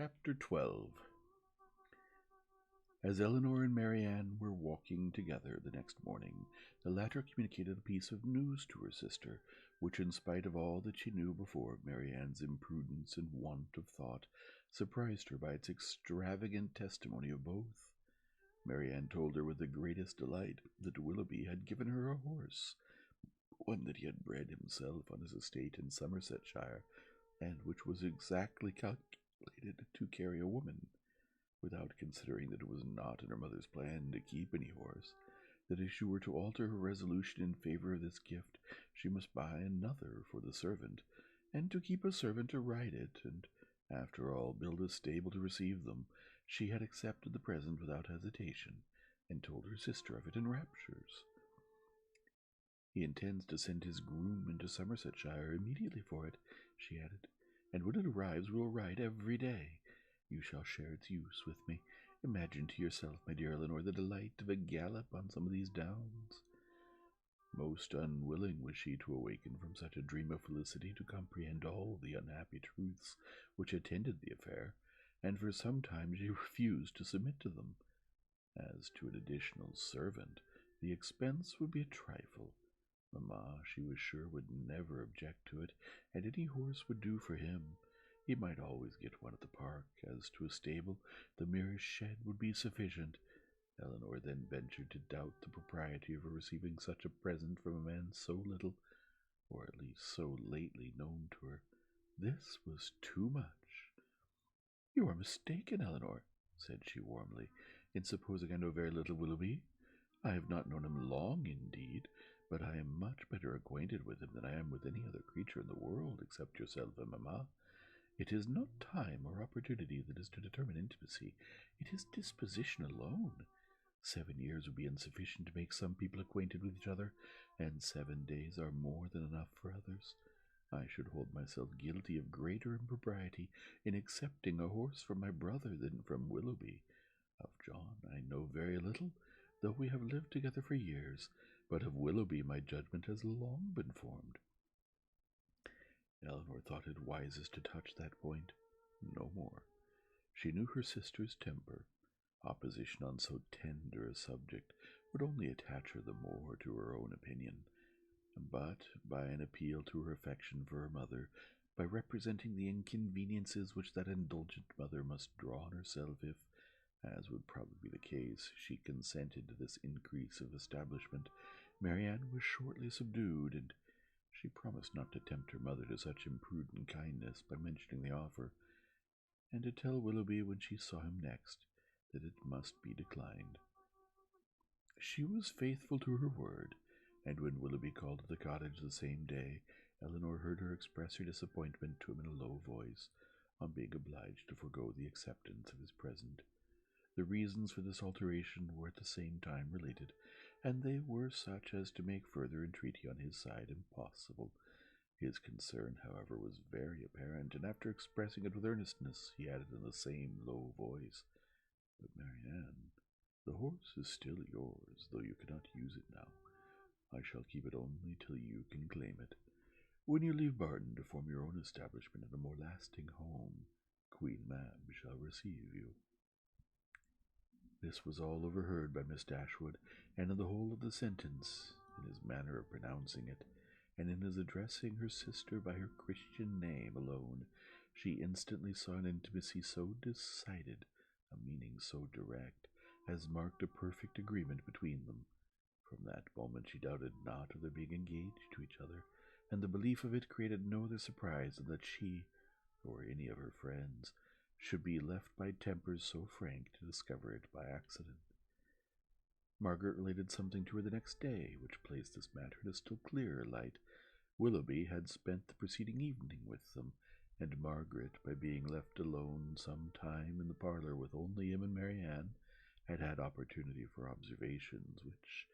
Chapter 12. As Eleanor and Marianne were walking together the next morning, the latter communicated a piece of news to her sister, which, in spite of all that she knew before of Marianne's imprudence and want of thought, surprised her by its extravagant testimony of both. Marianne told her with the greatest delight that Willoughby had given her a horse, one that he had bred himself on his estate in Somersetshire, and which was exactly calculated to carry a woman, without considering that it was not in her mother's plan to keep any horse, that if she were to alter her resolution in favour of this gift, she must buy another for the servant, and to keep a servant to ride it, and, after all, build a stable to receive them. She had accepted the present without hesitation, and told her sister of it in raptures. "He intends to send his groom into Somersetshire immediately for it," she added, "and when it arrives we will ride every day. You shall share its use with me. Imagine to yourself, my dear Eleanor, the delight of a gallop on some of these downs." Most unwilling was she to awaken from such a dream of felicity to comprehend all the unhappy truths which attended the affair, and for some time she refused to submit to them. As to an additional servant, the expense would be a trifle. Mamma, she was sure, would never object to it, and any horse would do for him. He might always get one at the park. As to a stable, the merest shed would be sufficient. Eleanor then ventured to doubt the propriety of her receiving such a present from a man so little, or at least so lately, known to her. This was too much. "You are mistaken, Eleanor," said she warmly, "in supposing I know very little Willoughby. I have not known him long, indeed, but I am much better acquainted with him than I am with any other creature in the world, except yourself and mamma. It is not time or opportunity that is to determine intimacy. It is disposition alone. 7 years would be insufficient to make some people acquainted with each other, and 7 days are more than enough for others. I should hold myself guilty of greater impropriety in accepting a horse from my brother than from Willoughby. Of John I know very little, though we have lived together for years, but of Willoughby my judgment has long been formed." Eleanor thought it wisest to touch that point no more. She knew her sister's temper. Opposition on so tender a subject would only attach her the more to her own opinion. But by an appeal to her affection for her mother, by representing the inconveniences which that indulgent mother must draw on herself if, as would probably be the case, she consented to this increase of establishment, Marianne was shortly subdued, and she promised not to tempt her mother to such imprudent kindness by mentioning the offer, and to tell Willoughby when she saw him next that it must be declined. She was faithful to her word, and when Willoughby called at the cottage the same day, Eleanor heard her express her disappointment to him in a low voice, on being obliged to forego the acceptance of his present. The reasons for this alteration were at the same time related, and they were such as to make further entreaty on his side impossible. His concern, however, was very apparent, and after expressing it with earnestness, he added in the same low voice, "But, Marianne, the horse is still yours, though you cannot use it now. I shall keep it only till you can claim it. When you leave Barton to form your own establishment and a more lasting home, Queen Mab shall receive you." This was all overheard by Miss Dashwood, and in the whole of the sentence, in his manner of pronouncing it, and in his addressing her sister by her Christian name alone, she instantly saw an intimacy so decided, a meaning so direct, as marked a perfect agreement between them. From that moment she doubted not of their being engaged to each other, and the belief of it created no other surprise than that she, or any of her friends, should be left by tempers so frank to discover it by accident. Margaret related something to her the next day, which placed this matter in a still clearer light. Willoughby had spent the preceding evening with them, and Margaret, by being left alone some time in the parlour with only him and Marianne, had had opportunity for observations, which,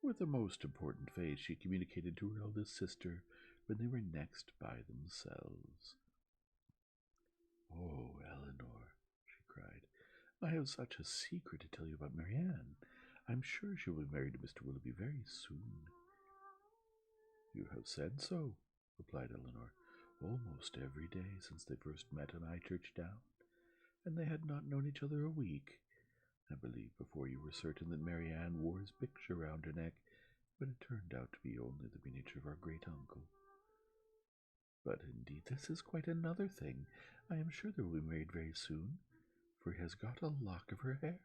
with a most important face, she communicated to her eldest sister when they were next by themselves. "Oh, Eleanor," she cried, "I have such a secret to tell you about Marianne. I'm sure she will be married to Mr. Willoughby very soon." "You have said so," replied Eleanor, "almost every day since they first met on Highchurch Down. and they had not known each other a week. I believe before you were certain that Mary Ann wore his picture round her neck, but it turned out to be only the miniature of our great-uncle. But indeed this is quite another thing. I am sure they will be married very soon, for he has got a lock of her hair.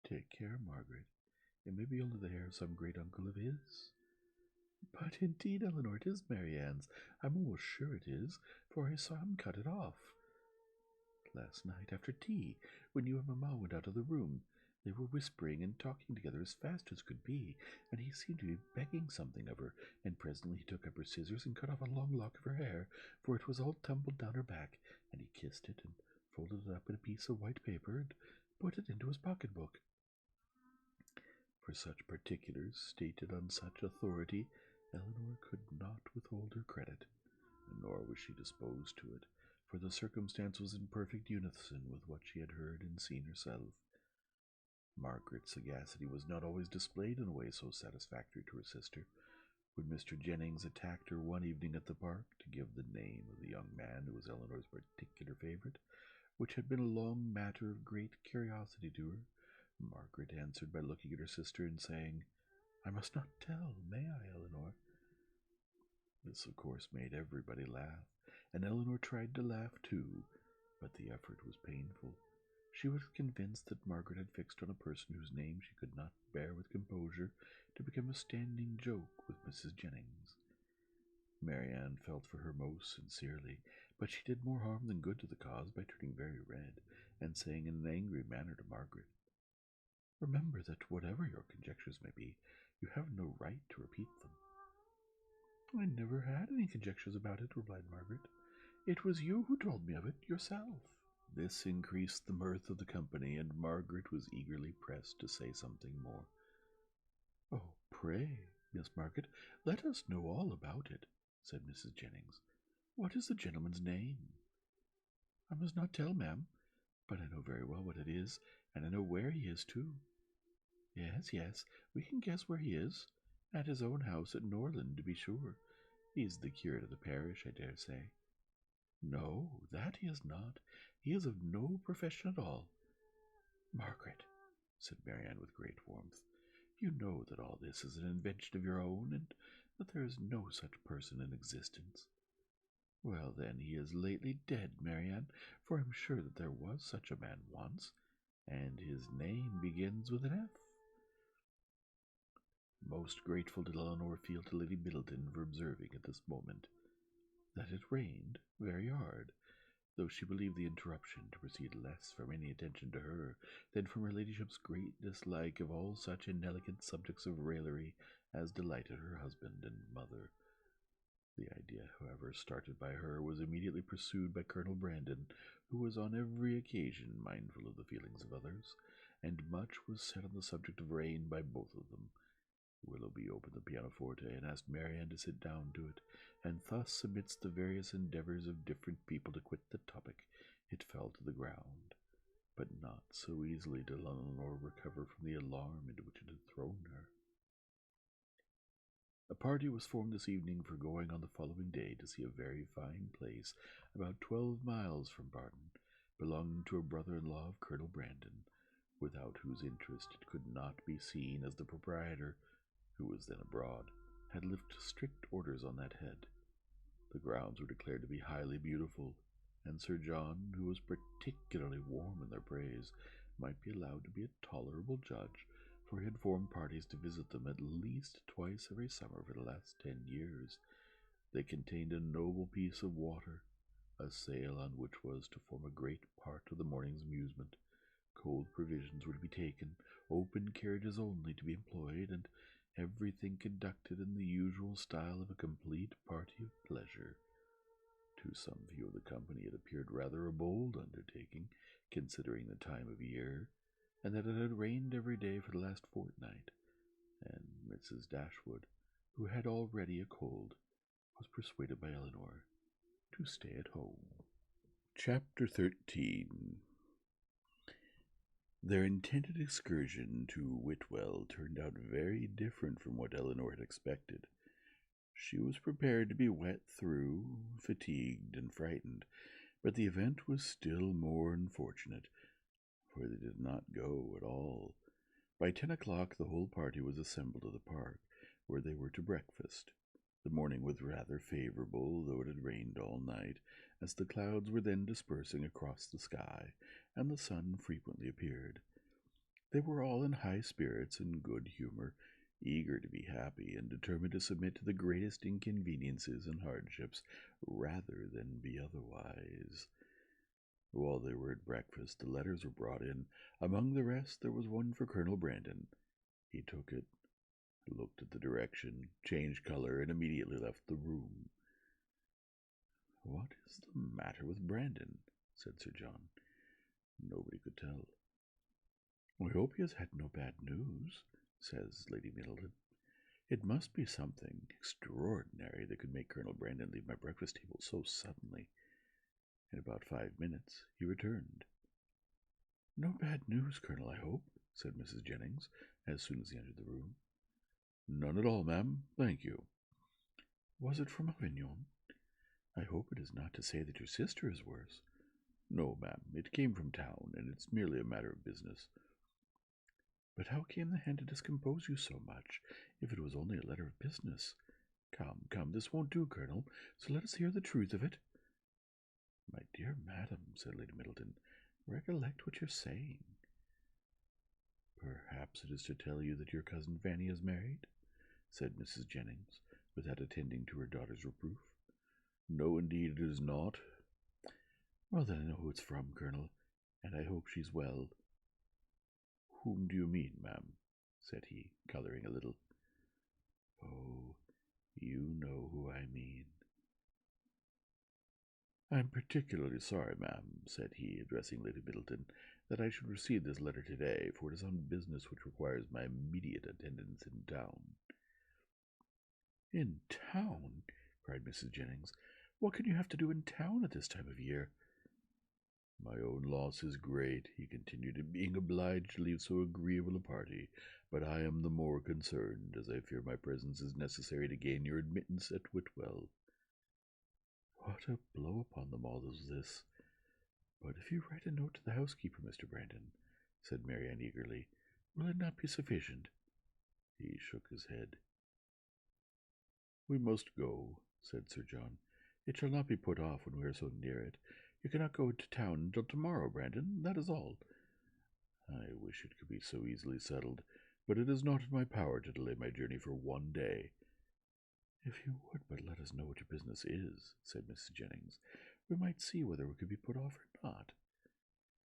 Take care, Margaret. It may be only the hair of some great-uncle of his. But indeed, Eleanor, it is Mary Ann's. I'm almost sure it is, for I saw him cut it off. Last night after tea, when you and Mamma went out of the room, they were whispering and talking together as fast as could be, and he seemed to be begging something of her, and presently he took up her scissors and cut off a long lock of her hair, for it was all tumbled down her back, and he kissed it and folded it up in a piece of white paper and put it into his pocket-book. For such particulars, stated on such authority, Eleanor could not withhold her credit, nor was she disposed to it, for the circumstance was in perfect unison with what she had heard and seen herself. Margaret's sagacity was not always displayed in a way so satisfactory to her sister. When Mr. Jennings attacked her one evening at the park to give the name of the young man who was Eleanor's particular favourite, which had been a long matter of great curiosity to her, Margaret answered by looking at her sister and saying, "I must not tell, may I, Eleanor?" This, of course, made everybody laugh, and Eleanor tried to laugh too, but the effort was painful. She was convinced that Margaret had fixed on a person whose name she could not bear with composure to become a standing joke with Mrs. Jennings. Mary Ann felt for her most sincerely, but she did more harm than good to the cause by turning very red, and saying in an angry manner to Margaret, "Remember that whatever your conjectures may be, you have no right to repeat them." "I never had any conjectures about it," replied Margaret. "It was you who told me of it yourself." This increased the mirth of the company, and Margaret was eagerly pressed to say something more. "Oh, pray, Miss Margaret, let us know all about it," said Mrs. Jennings. "What is the gentleman's name?" "I must not tell, ma'am, but I know very well what it is, and I know where he is, too." Yes, we can guess where he is. At his own house at Norland, to be sure. He is the curate of the parish, I dare say." "No, that he is not. He is of no profession at all." "Margaret," said Marianne with great warmth, "you know that all this is an invention of your own, and that there is no such person in existence." "Well, then, he is lately dead, Marianne, for I am sure that there was such a man once, and his name begins with an F." Most grateful did Eleanor feel to Lady Middleton for observing at this moment that it rained very hard, though she believed the interruption to proceed less from any attention to her than from her ladyship's great dislike of all such inelegant subjects of raillery as delighted her husband and mother. The idea, however, started by her, was immediately pursued by Colonel Brandon, who was on every occasion mindful of the feelings of others, and much was said on the subject of rain by both of them. Willoughby opened the pianoforte and asked Marianne to sit down to it, and thus, amidst the various endeavours of different people to quit the topic, it fell to the ground. But not so easily did Eleanor recover from the alarm into which it had thrown her. A party was formed this evening for going on the following day to see a very fine place, about 12 miles from Barton, belonging to a brother-in-law of Colonel Brandon, without whose interest it could not be seen, as the proprietor, who was then abroad, had left strict orders on that head. The grounds were declared to be highly beautiful, and Sir John, who was particularly warm in their praise, might be allowed to be a tolerable judge, for he had formed parties to visit them at least twice every summer for the last 10 years. They contained a noble piece of water, a sail on which was to form a great part of the morning's amusement. Cold provisions were to be taken, open carriages only to be employed, and everything conducted in the usual style of a complete party of pleasure. To some few of the company it appeared rather a bold undertaking, considering the time of year, and that it had rained every day for the last fortnight, and Mrs. Dashwood, who had already a cold, was persuaded by Eleanor to stay at home. Chapter 13. Their intended excursion to Whitwell turned out very different from what Eleanor had expected. She was prepared to be wet through, fatigued, and frightened, But the event was still more unfortunate, for they did not go at all. By 10 o'clock the whole party was assembled at the park, where they were to breakfast. The morning was rather favourable, though it had rained all night, as the clouds were then dispersing across the sky, and the sun frequently appeared. They were all in high spirits and good humour, eager to be happy, and determined to submit to the greatest inconveniences and hardships rather than be otherwise. While they were at breakfast, the letters were brought in. Among the rest, there was one for Colonel Brandon. He took it, looked at the direction, changed colour, and immediately left the room. "What is the matter with Brandon?" said Sir John. Nobody could tell. "I hope he has had no bad news," says Lady Middleton. "It must be something extraordinary that could make Colonel Brandon leave my breakfast table so suddenly." In about 5 minutes he returned. "No bad news, Colonel, I hope," said Mrs. Jennings, as soon as he entered the room. "None at all, ma'am, thank you." "Was it from Avignon? I hope it is not to say that your sister is worse." "No, ma'am, it came from town, and it's merely a matter of business." "But how came the hand to discompose you so much, if it was only a letter of business? Come, this won't do, Colonel, so let us hear the truth of it." "My dear madam," said Lady Middleton, "recollect what you're saying." "Perhaps it is to tell you that your cousin Fanny is married?" said Mrs. Jennings, without attending to her daughter's reproof. "No, indeed it is not." "Well, then I know who it's from, Colonel, and I hope she's well." "Whom do you mean, ma'am?" said he, colouring a little. "Oh, you know who I mean." "I'm particularly sorry, ma'am," said he, addressing Lady Middleton, "that I should receive this letter today, for it is on business which requires my immediate attendance in town." "In town?" cried Mrs. Jennings. "What can you have to do in town at this time of year?" "My own loss is great," he continued, "in being obliged to leave so agreeable a party, but I am the more concerned, as I fear my presence is necessary to gain your admittance at Whitwell." What a blow upon them all is this! "But if you write a note to the housekeeper, Mr. Brandon," said Marianne eagerly, "will it not be sufficient?" He shook his head. "We must go," said Sir John. "It shall not be put off when we are so near it. You cannot go to town until tomorrow, Brandon, that is all." "I wish it could be so easily settled, but it is not in my power to delay my journey for one day." "If you would but let us know what your business is," said Mrs. Jennings, "we might see whether it could be put off or not."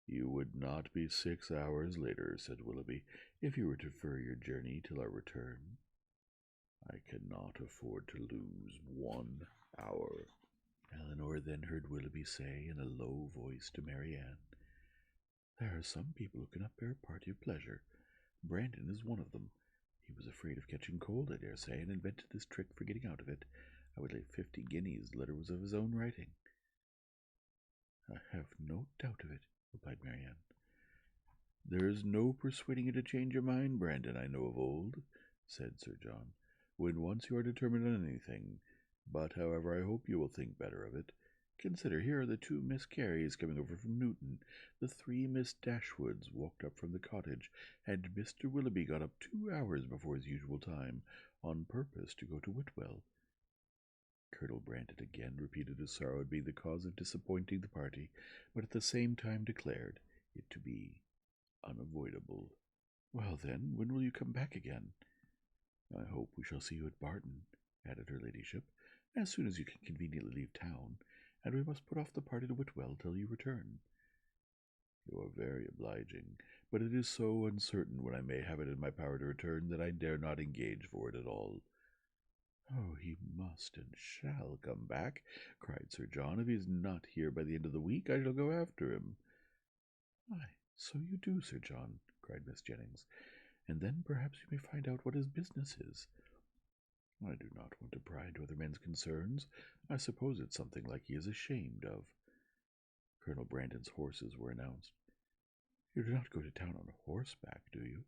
"You would not be 6 hours later," said Willoughby, "if you were to defer your journey till our return." "I cannot afford to lose 1 hour." Elinor then heard Willoughby say in a low voice to Marianne, "There are some people who cannot bear a party of pleasure. Brandon is one of them. He was afraid of catching cold, I dare say, and invented this trick for getting out of it. I would lay 50 guineas the letter was of his own writing." "I have no doubt of it," replied Marianne. "There is no persuading you to change your mind, Brandon, I know of old," said Sir John, "when once you are determined on anything. But, however, I hope you will think better of it. Consider, here are the 2 Miss Careys coming over from Newton, the 3 Miss Dashwoods walked up from the cottage, and Mr. Willoughby got up 2 hours before his usual time, on purpose to go to Whitwell." Colonel Brandon again repeated his sorrow at being the cause of disappointing the party, but at the same time declared it to be unavoidable. "Well, then, when will you come back again?" "I hope we shall see you at Barton," added her ladyship, "as soon as you can conveniently leave town, and we must put off the party to Whitwell till you return." "You are very obliging, but it is so uncertain when I may have it in my power to return that I dare not engage for it at all." "Oh, he must and shall come back," cried Sir John. "If he is not here by the end of the week, I shall go after him." "Why, so you do, Sir John," cried Miss Jennings, "and then perhaps you may find out what his business is." "I do not want to pry into other men's concerns. I suppose it's something like he is ashamed of." Colonel Brandon's horses were announced. "You do not go to town on horseback, do you?"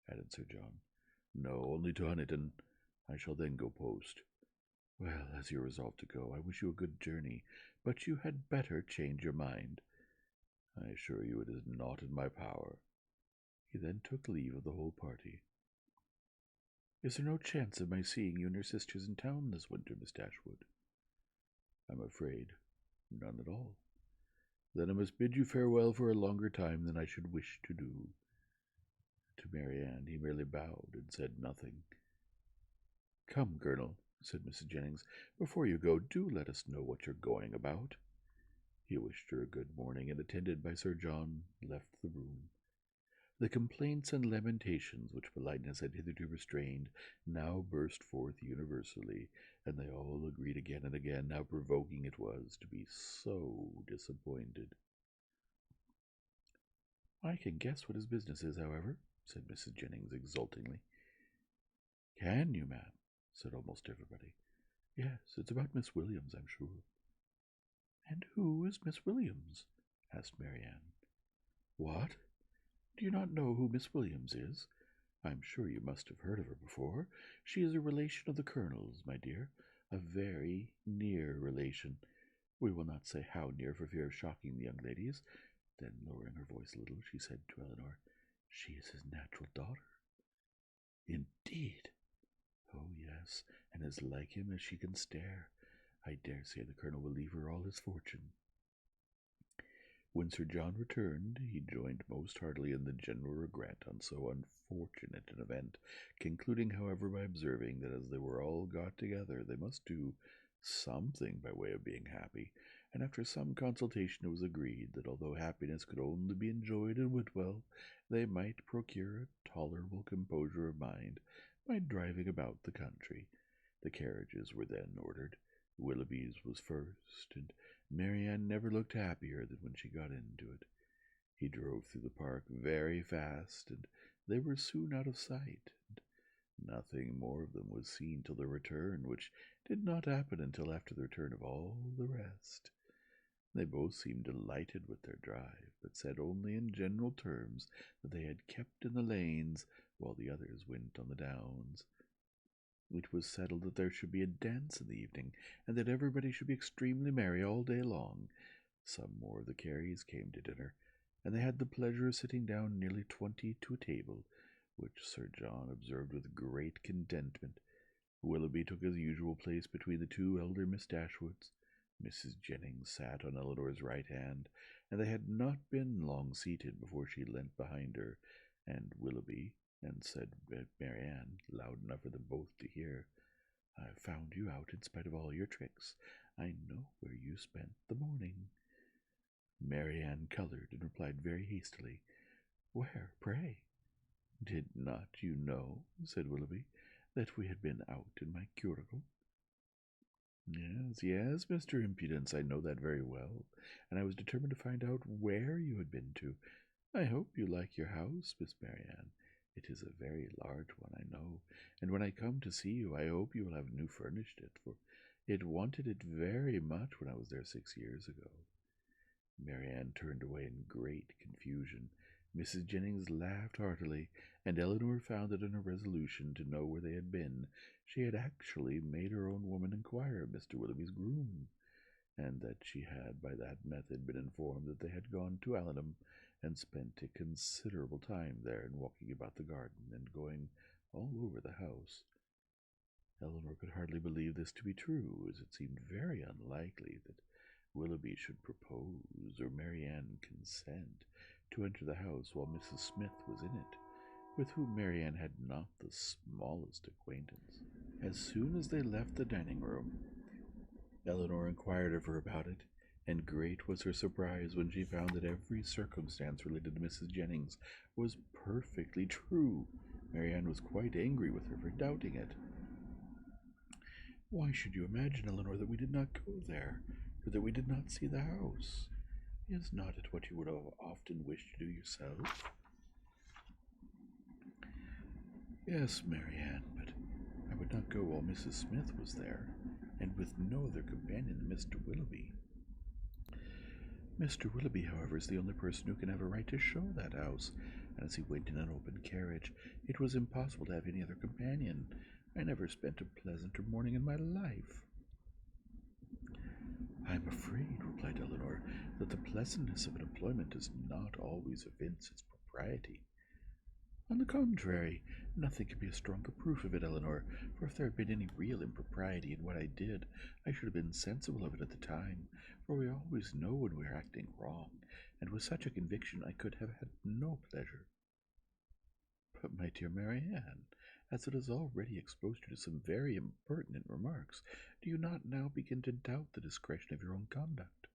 added Sir John. "No, only to Honiton. I shall then go post." Well, as you resolve to go, I wish you a good journey, but you had better change your mind. I assure you it is not in my power. He then took leave of the whole party. Is there no chance of my seeing you and your sisters in town this winter, Miss Dashwood? I'm afraid none at all. Then I must bid you farewell for a longer time than I should wish to do. To Marianne he merely bowed and said nothing. Come, Colonel, said Mrs. Jennings, before you go, do let us know what you're going about. He wished her a good morning, and, attended by Sir John, left the room. The complaints and lamentations which politeness had hitherto restrained now burst forth universally, and they all agreed again and again how provoking it was to be so disappointed. I can guess what his business is, however, said Mrs. Jennings exultingly. Can you, ma'am? Said almost everybody. Yes, it's about Miss Williams, I'm sure. And who is Miss Williams? Asked Marianne. What? Do you not know who Miss Williams is? I'm sure you must have heard of her before. She is a relation of the Colonel's, my dear, a very near relation. We will not say how near for fear of shocking the young ladies. Then, lowering her voice a little, she said to Eleanor, She is his natural daughter. Indeed? Oh, yes, and as like him as she can stare. I dare say the Colonel will leave her all his fortune. When Sir John returned, he joined most heartily in the general regret on so unfortunate an event, concluding, however, by observing that as they were all got together, they must do something by way of being happy, and after some consultation it was agreed that although happiness could only be enjoyed in Whitwell, they might procure a tolerable composure of mind by driving about the country. The carriages were then ordered. Willoughby's was first, and Marianne never looked happier than when she got into it. He drove through the park very fast, and they were soon out of sight, and nothing more of them was seen till their return, which did not happen until after the return of all the rest. They both seemed delighted with their drive, but said only in general terms that they had kept in the lanes while the others went on the downs. It was settled that there should be a dance in the evening, and that everybody should be extremely merry all day long. Some more of the Careys came to dinner, and they had the pleasure of sitting down nearly 20 to a table, which Sir John observed with great contentment. Willoughby took his usual place between the two elder Miss Dashwoods. Mrs. Jennings sat on Eleanor's right hand, and they had not been long seated before she leant behind her, and Willoughby, and said Marianne, loud enough for them both to hear, I've found you out in spite of all your tricks. I know where you spent the morning. Marianne coloured and replied very hastily, Where, pray? Did not you know, said Willoughby, that we had been out in my curricle? Yes, yes, Mr. Impudence, I know that very well, and I was determined to find out where you had been to. I hope you like your house, Miss Marianne. It is a very large one, I know, and when I come to see you, I hope you will have new furnished it, for it wanted it very much when I was there 6 years ago. Marianne turned away in great confusion. Mrs. Jennings laughed heartily, and Eleanor found it in her resolution to know where they had been. She had actually made her own woman inquire of Mr. Willoughby's groom, and that she had by that method been informed that they had gone to Allenham, and spent a considerable time there in walking about the garden and going all over the house. Eleanor could hardly believe this to be true, as it seemed very unlikely that Willoughby should propose or Marianne consent to enter the house while Mrs. Smith was in it, with whom Marianne had not the smallest acquaintance. As soon as they left the dining-room, Eleanor inquired of her about it, and great was her surprise when she found that every circumstance related to Mrs. Jennings was perfectly true. Marianne was quite angry with her for doubting it. Why should you imagine, Eleanor, that we did not go there, or that we did not see the house? Is not it what you would have often wished to do yourself? Yes, Marianne, but I would not go while Mrs. Smith was there, and with no other companion than Mr. Willoughby. Mr. Willoughby, however, is the only person who can have a right to show that house, and as he went in an open carriage, it was impossible to have any other companion. I never spent a pleasanter morning in my life. "I am afraid," replied Eleanor, "that the pleasantness of an employment does not always evince its propriety." "On the contrary, nothing can be a stronger proof of it, Eleanor, for if there had been any real impropriety in what I did, I should have been sensible of it at the time, for we always know when we are acting wrong, and with such a conviction I could have had no pleasure." "But, my dear Marianne, as it has already exposed you to some very impertinent remarks, do you not now begin to doubt the discretion of your own conduct?"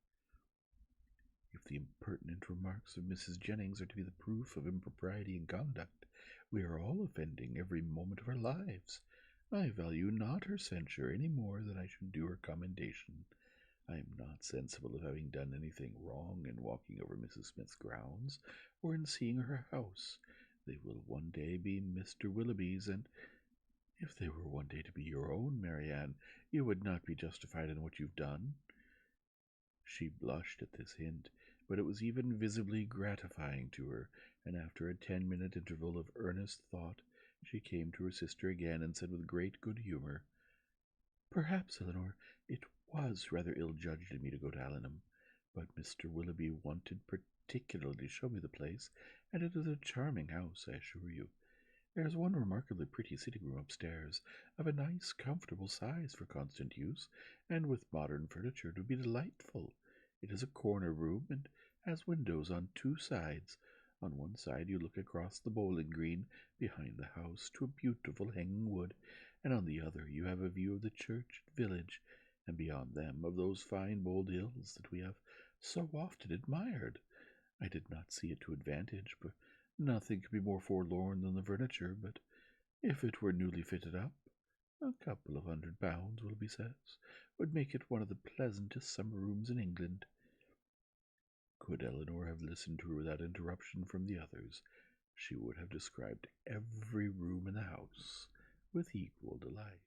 "If the impertinent remarks of Mrs. Jennings are to be the proof of impropriety in conduct, we are all offending every moment of our lives. I value not her censure any more than I should do her commendation. I am not sensible of having done anything wrong in walking over Mrs. Smith's grounds, or in seeing her house. They will one day be Mr. Willoughby's, and if they were one day to be your own, Marianne, you would not be justified in what you've done." She blushed at this hint, but it was even visibly gratifying to her, and after a 10-minute interval of earnest thought, she came to her sister again and said with great good humour, "Perhaps, Eleanor, it was rather ill-judged in me to go to Allenham, but Mr. Willoughby wanted particularly to show me the place, and it is a charming house, I assure you. There is one remarkably pretty sitting-room upstairs, of a nice, comfortable size for constant use, and with modern furniture it would be delightful. It is a corner room, and has windows on 2 sides. On one side you look across the bowling green behind the house to a beautiful hanging wood, and on the other you have a view of the church and village, and beyond them of those fine bold hills that we have so often admired. I did not see it to advantage, but nothing could be more forlorn than the furniture, but if it were newly fitted up, a couple of £100, Willoughby says, would make it one of the pleasantest summer rooms in England." Could Eleanor have listened to her without interruption from the others, she would have described every room in the house with equal delight.